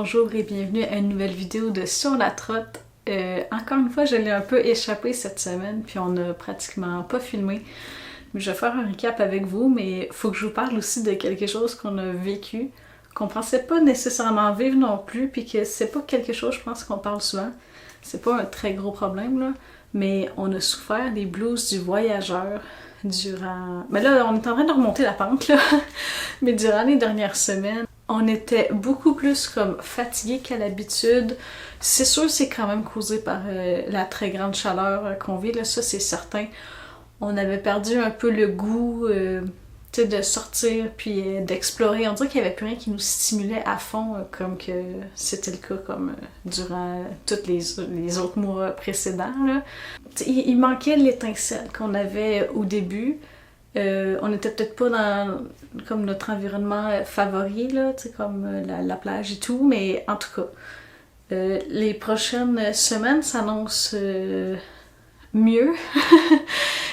bonjour et bienvenue à une nouvelle vidéo de Sur la trotte. Encore une fois, je l'ai un peu échappé cette semaine, puis on n'a pratiquement pas filmé. Mais je vais faire un recap avec vous, mais il faut que je vous parle aussi de quelque chose qu'on a vécu, qu'on pensait pas nécessairement vivre non plus, puis que c'est pas quelque chose, je pense, qu'on parle souvent. C'est pas un très gros problème, là, mais on a souffert des blues du voyageur durant... Mais là, on est en train de remonter la pente, là, mais durant les dernières semaines, on était beaucoup plus comme fatigués qu'à l'habitude. C'est sûr, c'est quand même causé par la très grande chaleur qu'on vit, là, ça c'est certain. On avait perdu un peu le goût tu sais, de sortir puis d'explorer. On dirait qu'il n'y avait plus rien qui nous stimulait à fond, comme que c'était le cas comme durant tous les autres mois précédents, là. Il manquait l'étincelle qu'on avait au début. On n'était peut-être pas dans comme notre environnement favori, là, comme la plage et tout, mais en tout cas, les prochaines semaines s'annoncent mieux.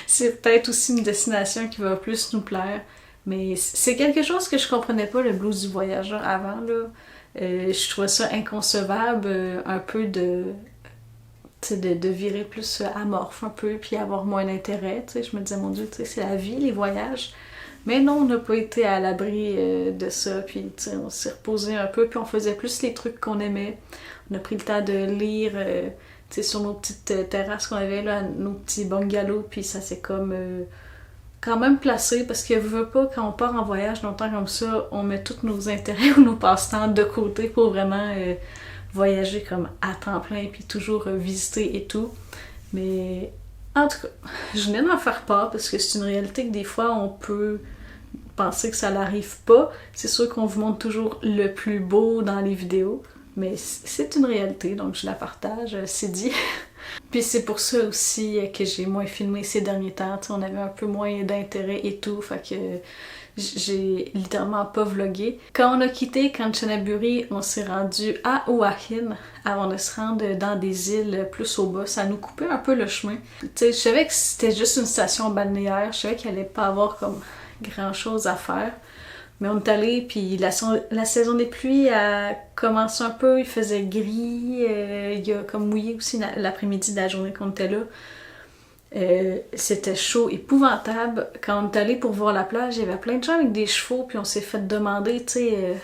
C'est peut-être aussi une destination qui va plus nous plaire, mais c'est quelque chose que je comprenais pas, le blues du voyageur, avant, là. Je trouvais ça inconcevable, un peu de virer plus amorphe un peu, puis avoir moins d'intérêt, tu sais. Je me disais, mon Dieu, tu sais, c'est la vie, les voyages. Mais non, on n'a pas été à l'abri de ça, puis tu sais, on s'est reposé un peu, puis on faisait plus les trucs qu'on aimait. On a pris le temps de lire, tu sais, sur nos petites terrasses qu'on avait, là, nos petits bungalows, puis ça s'est comme quand même placé, parce que veux pas, quand on part en voyage longtemps comme ça, on met tous nos intérêts ou nos passe-temps de côté pour vraiment... voyager comme à temps plein puis toujours visiter et tout. Mais en tout cas, je venais d'en faire part parce que c'est une réalité que des fois on peut penser que ça n'arrive pas. C'est sûr qu'on vous montre toujours le plus beau dans les vidéos, mais c'est une réalité, donc je la partage, c'est dit. Puis c'est pour ça aussi que j'ai moins filmé ces derniers temps. T'sais, on avait un peu moins d'intérêt et tout, fait que j'ai littéralement pas vlogué. Quand on a quitté Kanchanaburi, on s'est rendu à Oahin avant de se rendre dans des îles plus au bas. Ça nous coupait un peu le chemin. Tu sais, je savais que c'était juste une station balnéaire. Je savais qu'il allait pas avoir comme grand chose à faire. Mais on est allé, puis la saison des pluies a commencé un peu, il faisait gris, il y a comme mouillé aussi l'après-midi de la journée qu'on était là. C'était chaud, épouvantable. Quand on est allé pour voir la plage, il y avait plein de gens avec des chevaux, puis on s'est fait demander, tu sais,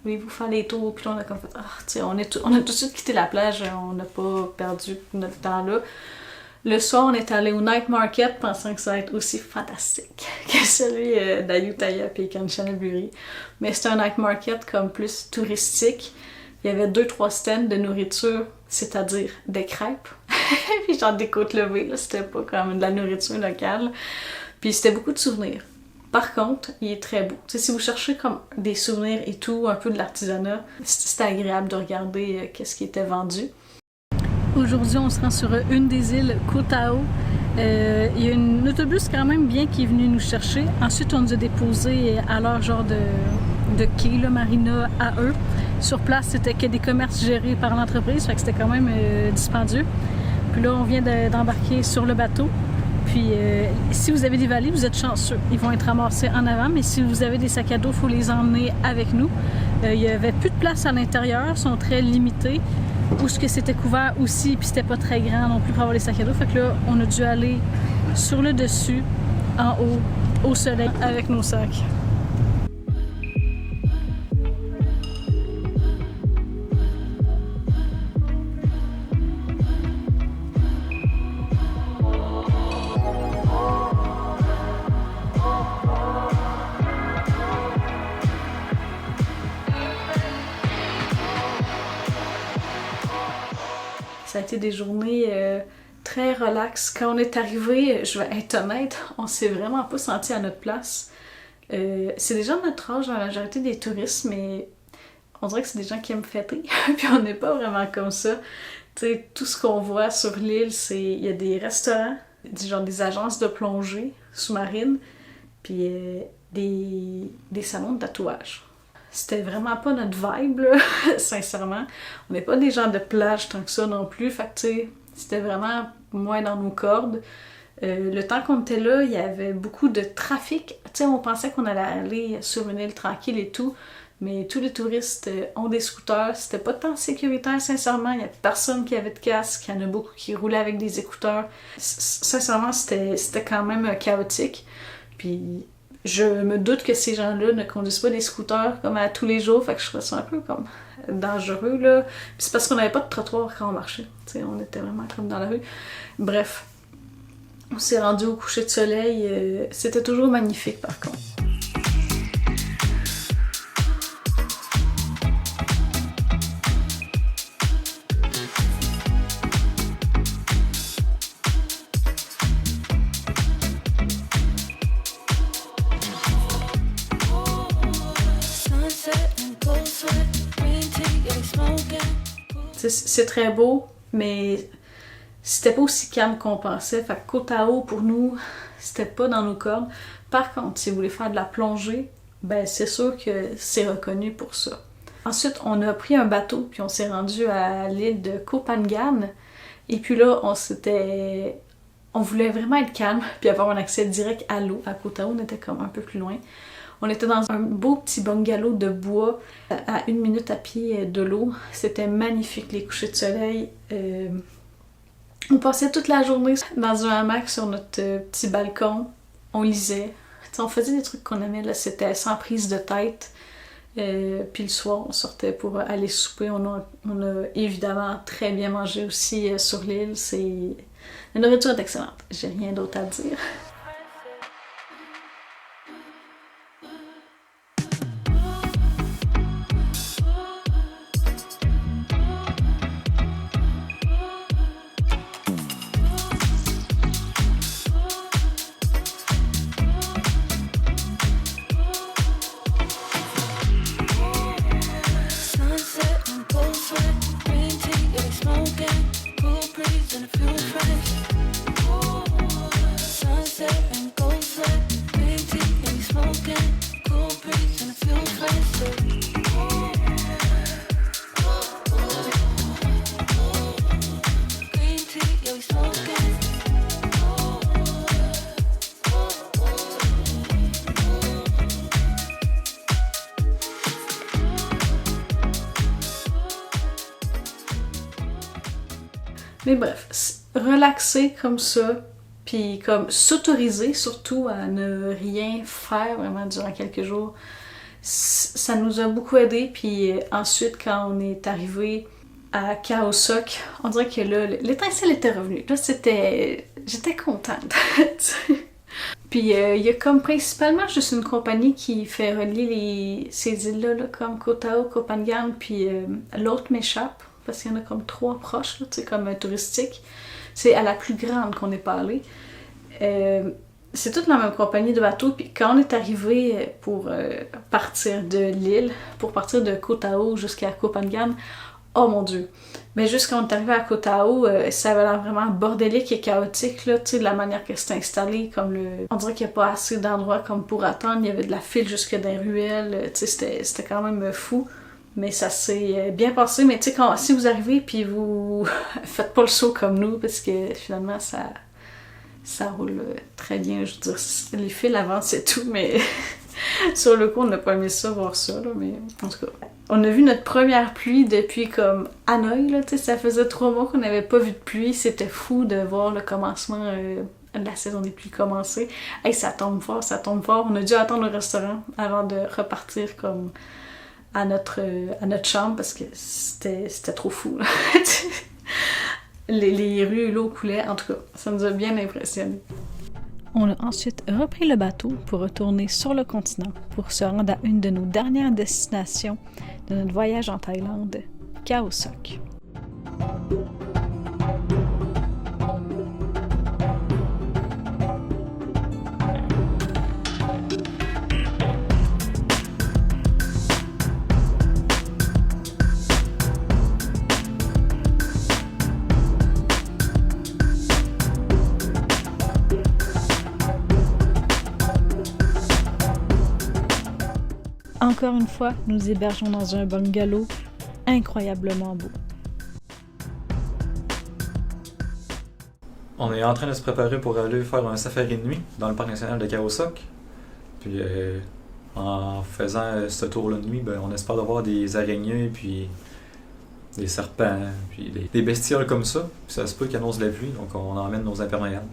voulez-vous faire les tours? Puis là, on a comme fait, tu sais, on a tout de suite quitté la plage, on n'a pas perdu notre temps là. Le soir, on est allé au night market pensant que ça va être aussi fantastique que celui d'Ayutthaya et Kanchanaburi. Mais c'était un night market comme plus touristique. Il y avait 2-3 stands de nourriture, c'est-à-dire des crêpes. Puis genre des côtes levées, là, c'était pas comme de la nourriture locale. Puis c'était beaucoup de souvenirs. Par contre, il est très beau. Tu sais, si vous cherchez comme des souvenirs et tout, un peu de l'artisanat, c'était agréable de regarder qu'est-ce qui était vendu. Aujourd'hui, on se rend sur une des îles Koh Tao. Il y a un autobus quand même bien qui est venu nous chercher. Ensuite, on nous a déposés à leur genre de quai, là, marina à eux. Sur place, c'était que des commerces gérés par l'entreprise, fait que c'était quand même dispendieux. Puis là, on vient d'embarquer sur le bateau. Puis si vous avez des valises, vous êtes chanceux. Ils vont être ramassés en avant, mais si vous avez des sacs à dos, il faut les emmener avec nous. Il y avait plus de place à l'intérieur, ils sont très limités. Où ce que c'était couvert aussi, puis c'était pas très grand non plus pour avoir les sacs à dos. Fait que là, on a dû aller sur le dessus, en haut, au soleil, avec nos sacs. Ça a été des journées très relax. Quand on est arrivé, je vais être honnête, on s'est vraiment pas senti à notre place. C'est des gens de notre âge, la majorité des touristes, mais on dirait que c'est des gens qui aiment fêter. Puis on n'est pas vraiment comme ça. Tu sais, tout ce qu'on voit sur l'île, c'est... Il y a des restaurants, genre des agences de plongée sous-marine, puis des salons de tatouage. C'était vraiment pas notre vibe, là, sincèrement. On n'est pas des gens de plage tant que ça non plus, fait que tu sais, c'était vraiment moins dans nos cordes. Le temps qu'on était là, il y avait beaucoup de trafic. Tu sais, on pensait qu'on allait aller sur une île tranquille et tout, mais tous les touristes ont des scooters. C'était pas tant sécuritaire, sincèrement. Il y a personne qui avait de casque. Il y en a beaucoup qui roulaient avec des écouteurs. Sincèrement, c'était quand même chaotique. Puis je me doute que ces gens-là ne conduisent pas des scooters comme à tous les jours. Fait que je trouvais ça un peu comme dangereux, là. Puis c'est parce qu'on n'avait pas de trottoir quand on marchait. T'sais, on était vraiment comme dans la rue. Bref, on s'est rendu au coucher de soleil. C'était toujours magnifique, par contre. C'est très beau, mais c'était pas aussi calme qu'on pensait. Fait que Koh Tao, pour nous, c'était pas dans nos cordes. Par contre, si vous voulez faire de la plongée, ben c'est sûr que c'est reconnu pour ça. Ensuite, on a pris un bateau, puis on s'est rendu à l'île de Koh Phangan. Et puis là, on voulait vraiment être calme, puis avoir un accès direct à l'eau. À Koh Tao, on était comme un peu plus loin. On était dans un beau petit bungalow de bois à 1 minute à pied de l'eau. C'était magnifique, les couchers de soleil. On passait toute la journée dans un hamac sur notre petit balcon. On lisait. T'sais, on faisait des trucs qu'on aimait, là. C'était sans prise de tête. Puis le soir, on sortait pour aller souper. On a évidemment très bien mangé aussi sur l'île. La nourriture est excellente. J'ai rien d'autre à dire. Mais bref, relaxer comme ça, puis comme s'autoriser surtout à ne rien faire vraiment durant quelques jours, ça nous a beaucoup aidé. Puis ensuite, quand on est arrivé à Khao Sok, on dirait que là, l'étincelle était revenue. Là, j'étais contente. Puis il y a comme principalement juste une compagnie qui fait relier ces îles-là, là, comme Koh Tao, Koh Phangan, puis l'autre m'échappe. Parce qu'il y en a comme 3 proches, là, comme touristiques. C'est à la plus grande qu'on est pas allé. C'est toute la même compagnie de bateau. Puis quand on est arrivé pour partir de l'île, pour partir de Koh Tao jusqu'à Koh Phangan, oh mon Dieu! Mais juste quand on est arrivé à Koh Tao, ça avait l'air vraiment bordélique et chaotique, là, de la manière que c'était installé. On dirait qu'il n'y a pas assez d'endroits comme pour attendre. Il y avait de la file jusque dans les ruelles. C'était quand même fou. Mais ça s'est bien passé. Mais tu sais, si vous arrivez puis vous faites pas le saut comme nous, parce que finalement, ça roule très bien. Je veux dire, les fils avancent, c'est tout, mais sur le coup, on n'a pas aimé ça, voir ça, là. Mais en tout cas, on a vu notre première pluie depuis comme Hanoï, là. Tu sais, ça faisait 3 mois qu'on n'avait pas vu de pluie. C'était fou de voir le commencement de la saison des pluies commencer. Hey, ça tombe fort, ça tombe fort. On a dû attendre au restaurant avant de repartir comme à notre chambre parce que c'était trop fou. les rues, l'eau coulait. En tout cas, ça nous a bien impressionnés. On a ensuite repris le bateau pour retourner sur le continent pour se rendre à une de nos dernières destinations de notre voyage en Thaïlande, Khao Sok. Encore une fois, nous hébergeons dans un bungalow incroyablement beau. On est en train de se préparer pour aller faire un safari de nuit dans le parc national de Khao Sok. Puis en faisant ce tour-là de nuit, on espère de voir des araignées, puis des serpents, puis des bestioles comme ça. Puis ça se peut qu'ils annoncent la pluie, donc on emmène nos imperméables.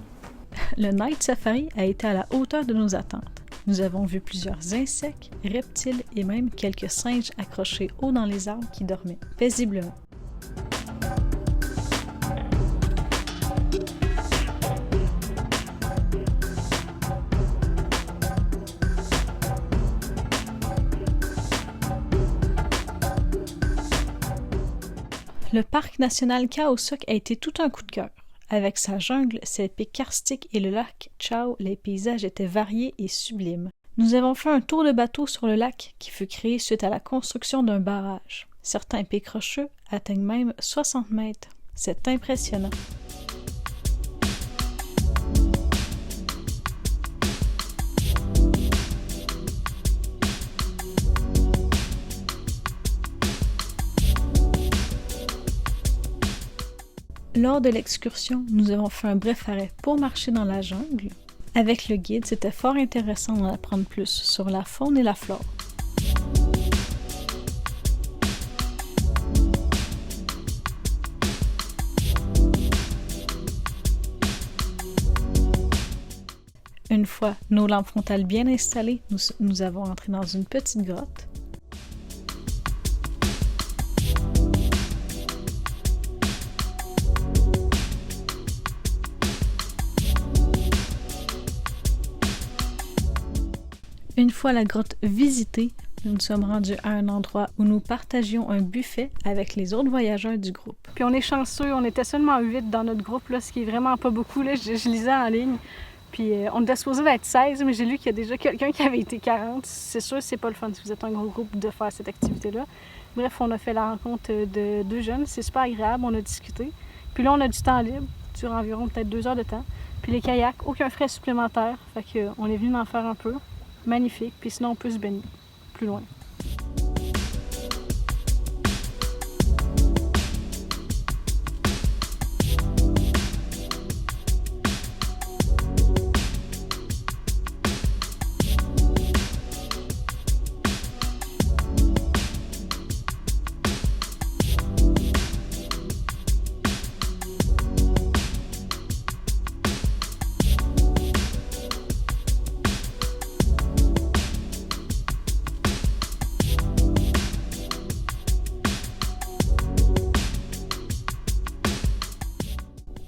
Le Night Safari a été à la hauteur de nos attentes. Nous avons vu plusieurs insectes, reptiles et même quelques singes accrochés haut dans les arbres qui dormaient paisiblement. Le parc national Kaosok a été tout un coup de cœur. Avec sa jungle, ses pics karstiques et le lac Chao, les paysages étaient variés et sublimes. Nous avons fait un tour de bateau sur le lac qui fut créé suite à la construction d'un barrage. Certains pics rocheux atteignent même 60 mètres. C'est impressionnant. Lors de l'excursion, nous avons fait un bref arrêt pour marcher dans la jungle. Avec le guide, c'était fort intéressant d'en apprendre plus sur la faune et la flore. Une fois nos lampes frontales bien installées, nous avons entré dans une petite grotte. Une fois la grotte visitée, nous nous sommes rendus à un endroit où nous partagions un buffet avec les autres voyageurs du groupe. Puis on est chanceux, on était seulement 8 dans notre groupe, là, ce qui est vraiment pas beaucoup. Là. Je lisais en ligne, puis on était supposé être 16, mais j'ai lu qu'il y a déjà quelqu'un qui avait été 40. C'est sûr, c'est pas le fun si vous êtes un gros groupe de faire cette activité-là. Bref, on a fait la rencontre de 2 jeunes, c'est super agréable, on a discuté. Puis là, on a du temps libre, sur environ peut-être 2 heures de temps. Puis les kayaks, aucun frais supplémentaire, fait qu'on est venu en faire un peu. Magnifique, puis sinon on peut se baigner plus loin.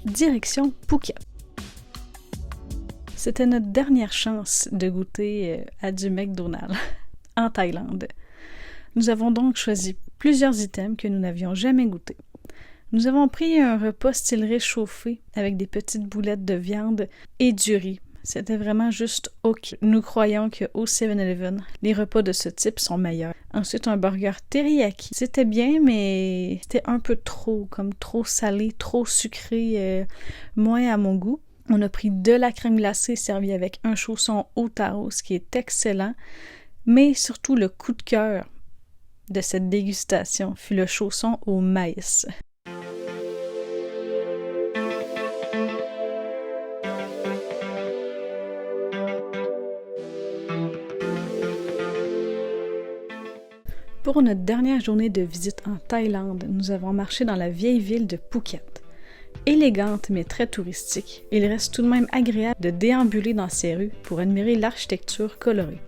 Direction Phuket. C'était notre dernière chance de goûter à du McDonald's en Thaïlande. Nous avons donc choisi plusieurs items que nous n'avions jamais goûtés. Nous avons pris un repas style réchauffé avec des petites boulettes de viande et du riz. C'était vraiment juste OK. Nous croyons qu'au 7-Eleven, les repas de ce type sont meilleurs. Ensuite, un burger teriyaki. C'était bien, mais c'était un peu trop, comme trop salé, trop sucré, moins à mon goût. On a pris de la crème glacée servie avec un chausson au taro, ce qui est excellent. Mais surtout, le coup de cœur de cette dégustation fut le chausson au maïs. Pour notre dernière journée de visite en Thaïlande, nous avons marché dans la vieille ville de Phuket. Élégante mais très touristique, il reste tout de même agréable de déambuler dans ces rues pour admirer l'architecture colorée.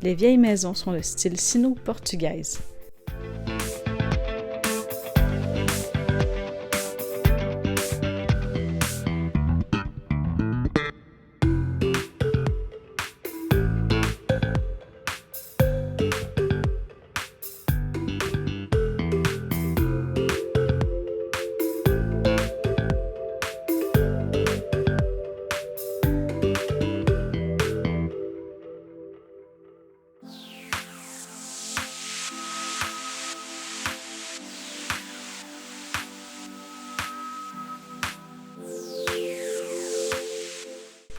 Les vieilles maisons sont de style sino-portugaise.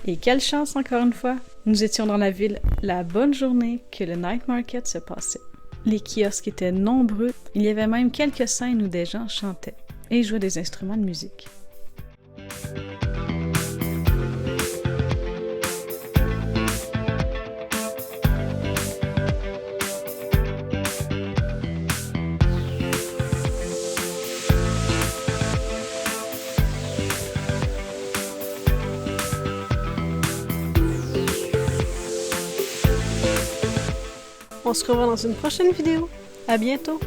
Et quelle chance encore une fois! Nous étions dans la ville la bonne journée que le night market se passait. Les kiosques étaient nombreux, il y avait même quelques scènes où des gens chantaient et jouaient des instruments de musique. On se revoit dans une prochaine vidéo. À bientôt!